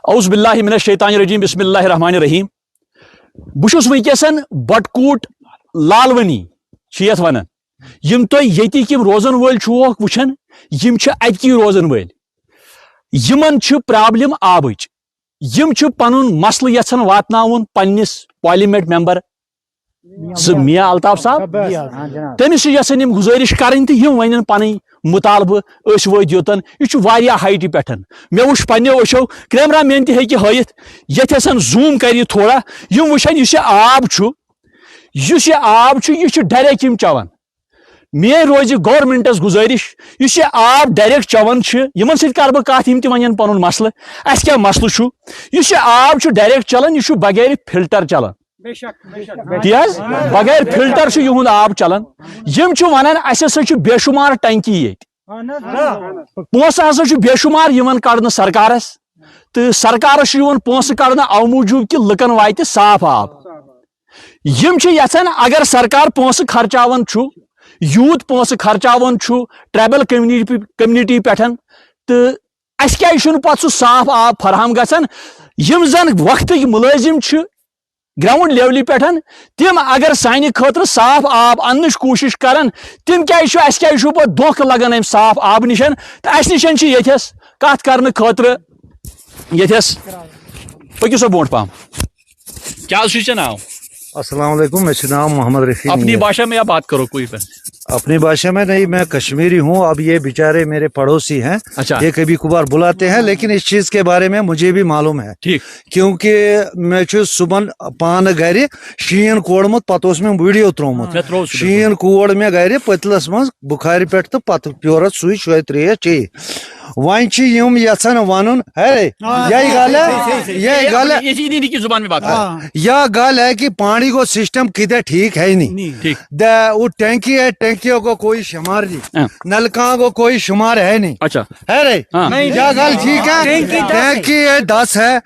اعوذ باللہ من الشیطان الرجیم بسم اللہ الرحمن الرحیم بشس ونکسن بٹکوٹ لالونی یت ونان یم تہ یتک یم روزن ول چھوک وچھن یم چھ اتکی روزن ول یمن چھ پرابلم آبچ یم چھ پنن مسئلہ یژھان واتناون پننس پارلیمنٹ ممبر میاں الطاف صاحب تمس یژھان یم گزارش کرن تہ یم ونن پنن مطالبہ اس وٲتۍ یوتن یہ واریاہ ہائٹہِ پٮ۪ٹھ مےٚ وٕچھ پننیو أچھو کیمرہ مین تہِ ہیٚکہِ ہٲیِتھ ییٚتھٮ۪سن زوٗم کَرِ تھوڑا یم وٕچھن یُس یہِ آب چھُ یہِ چھُ ڈایریکٹ یم چٮ۪وان میٲنۍ روزِ گورمنٹس گزٲرش یُس یہِ آب ڈایریکٹ چٮ۪وان چھِ یِمن سۭتۍ کرٕ بہٕ کتھ یم تہِ ونن پنُن مسلہٕ اَسہِ کیٛاہ مسلہٕ چھُ یُس یہِ آب چھُ ڈایریکٹ چلان یہِ چھُ بغیر فلٹر چلان تی حظ بغیر فلٹر چھُ یِہُنٛد آب چلان یم چھِ ونان اَسہِ ہسا چھُ بے شُمار ٹنکی ییٚتہِ پونٛسہٕ ہسا چھُ بے شُمار یِوان کڑنہٕ سرکارس تہٕ سرکارس چھُ یِوان پونٛسہٕ کڑنہٕ اَوٕ موٗجوٗب کہِ لُکن واتہِ صاف آب یم چھِ یژھان اگر سرکار پونٛسہٕ خرچاوان چھُ یوٗت پونٛسہٕ خرچاوان چھُ ٹرایبل کمنِٹی پٮ۪ٹھ تہٕ اَسہِ کیازِ چھُنہٕ پتہٕ سُہ صاف آب فراہم گژھان یم زن وقتٕکۍ مُلٲزم چھِ گراؤنڈ لیولہِ پٮ۪ٹھ تم اگر سانہِ خٲطرٕ صاف آب اننٕچ کوٗشش کران تم کیازِ چھُ اَسہِ کیازِ چھُ پتہٕ دھوکہٕ لگان امہِ صاف آب نِشن تہٕ اَسہِ نِشن چھِ ییٚتھس کتھ کرنہٕ خٲطرٕ ییٚتھس پٔکِو سا برونٛٹھ پہم کیٛاہ حظ چھُ ژےٚ ناو السلام علیکم میں نام محمد رفیع اپنی بھاشا میں یا بات کرو کوئی پہ اپنی بھاشا میں نہیں میں کشمیری ہوں اب یہ بیچارے میرے پڑوسی ہیں اچھا یہ کبھی کبھار بلاتے ہیں لیکن اس چیز کے بارے میں مجھے بھی معلوم ہے ٹھیک کیونکہ میں صبح پان گھر شین کوڑمت پتہ اس میں ویڈیو ترومت شین کوڑ میں گھر پتلس من بخار پہ تو پتہ پیورت سوئی شوے تریش چی ون یژھان ون یہ گل ہے کہ پانی کو سسٹم کتنے ٹھیک ہے نہیں وہ ٹینکی ہے ٹینکیوں کو کوئی شمار نہیں نلکا کو کوئی شمار ہے نہیں اچھا ہے رے کیا گل ٹھیک ہے ٹینکی ہے 10 ہے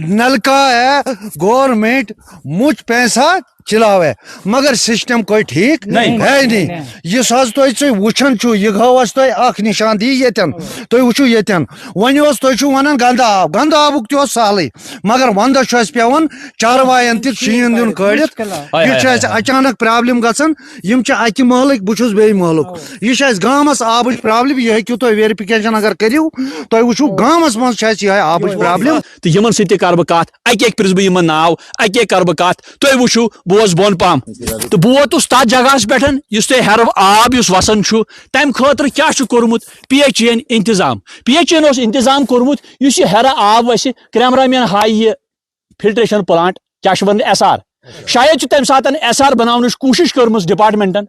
نلکا ہے گورنمنٹ مجھ پیسہ چلاوے مگر سسٹم کوئی ٹھیک نہیں ہے نہیں یس حظ تھی وچھان یہ گوس تھی اخ نشان دی یتن تھی وچھو یتن ون تھی ونان گند آبک تہ سہلے مگر وندس پیوان چاروائن تہ شین دن کڑت یہ اچانک پرابلم گژھان یم اکہ محلک بہت بی محلک یہ گامس آبچ پرابلم یہ ہیٚکِو تُہۍ ویرفکیشن اگر کٔرِو تُہۍ وٕچھِو گامس منٛز چھِ یہ آبچ پرابلم تو یمن سۭتۍ تہِ کرٕ بہٕ کتھ اکہِ پرژھ بہٕ یمن ناو اکہِ کرٕ بہٕ کتھ تُہۍ وٕچھِو بوز بون پہم تو بہٕ ووتُس تتھ جگہس پٮ۪ٹھ یُس تۄہہِ ہیرٕ آب یُس وسان چھُ تمہِ خٲطرٕ کیاہ چھُ کوٚرمُت پی ایچ ای انتظام پی ایچ ای اوس انتظام کوٚرمُت یُس یہِ ہیرٕ آب وسہِ کیمرہ مین ہایہِ یہِ فلٹریشن پلانٹ کیاہ چھِ ونان ایس آر شاید چھُ تمہِ ساتہٕ ایس آر بناونٕچ کوٗشش کٔرمٕژ ڈپارٹمنٹن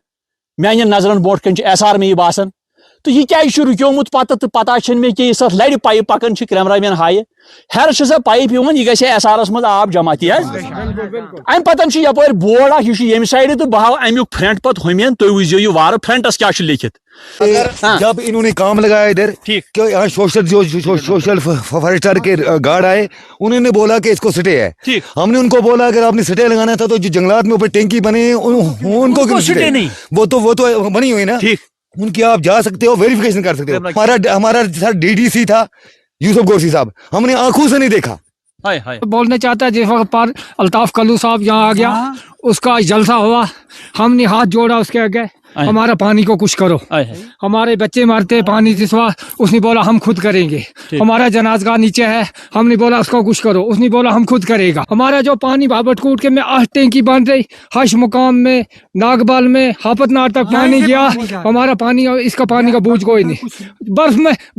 میانٮ۪ن نظرن برونٛٹھ کَنۍ چھُ ایس آر مےٚ یہِ باسان تو یہ کیازِ چھُ رُکیومُت پتہٕ تہٕ پتہ چھنہٕ مےٚ کینٛہہ یُس اتھ لرِ پایپ پکان چھِ کیمرہ مین ہایہِ ہیرٕ چھِ سۄ پایپ یِوان یہِ گژھِ ایس آرس منٛز آب جمع تی حظ امہِ پتہٕ چھُ یپٲرۍ بورڈ اکھ یہِ چھُ ییٚمہِ سایڈٕ تہٕ بہٕ ہاو امیُک فرنٹ پتہٕ ہُمین تُہۍ وٕچھزیو یہِ وارٕ فرنٹس کیاہ چھُ لیکھِتھ جب انہوں نے کام لگایا ادھر یہاں سوشل فارسٹر کے گارڈ آئے انہوں نے بولا کہ اس کو سٹے ہے ہم نے ان کو بولا اگر آپ نے سٹے لگانا تھا تو جو جنگلات میں اوپر ٹینکی بنے ان کو سٹے نہیں وہ تو بنی ہوئی نا ان کی آپ جا سکتے ہو ویریفیکیشن کر سکتے ہو ہمارا ڈی ڈی سی تھا یوسف گورسی صاحب ہم نے آنکھوں سے نہیں دیکھا بولنا چاہتا ہے جس وقت پر الطاف کلو صاحب یہاں آ گیا اس کا جلسہ ہوا ہم نے ہاتھ جوڑا اس کے آگے ہمارا پانی کو کچھ کرو ہمارے بچے مرتے پانی سے سوا اس نے بولا ہم خود کریں گے ہمارا جنازگاہ نیچے ہے ہم نے بولا اس کو کچھ کرو اس نے بولا ہم خود کرے گا ہمارا جو پانی بابٹ کوٹ کے میں 8 ٹینکی بن رہی حش مقام میں ناگبال میں ہاپت نار تک پانی گیا ہمارا پانی اس کا پانی کا بوجھ کوئی نہیں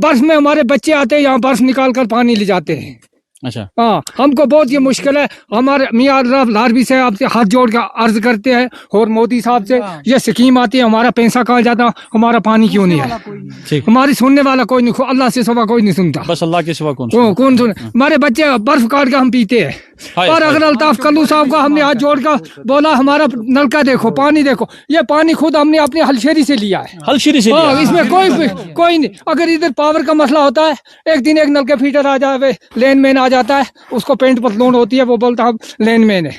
برف میں ہمارے بچے آتے ہیں یہاں برف نکال کر پانی لے جاتے ہیں اچھا ہاں ہم کو بہت یہ مشکل ہے ہمارے میاں لاربی سے آپ سے ہاتھ جوڑ کے عرض کرتے ہیں اور مودی صاحب سے یہ سکیم آتی ہے ہمارا پیسہ کہاں جاتا ہمارا پانی کیوں نہیں ہے ہماری سننے والا کوئی نہیں اللہ سے سوا کوئی نہیں سنتا بس اللہ کے سوا کون سن ہمارے بچے برف کاٹ کے ہم پیتے ہیں اور اگر الطاف کلو صاحب کو ہم نے ہاتھ جوڑ کر بولا ہمارا نلکا دیکھو پانی دیکھو یہ پانی خود ہم نے اپنے ہلشیری سے لیا ہے ہلشیری سے اس میں کوئی نہیں اگر ادھر پاور کا مسئلہ ہوتا ہے ایک دن ایک نل کے فیٹر آ جائے لین مین آ جاتا ہے اس کو پینٹ پتلون ہوتی ہے وہ بولتا ہے لین مین ہے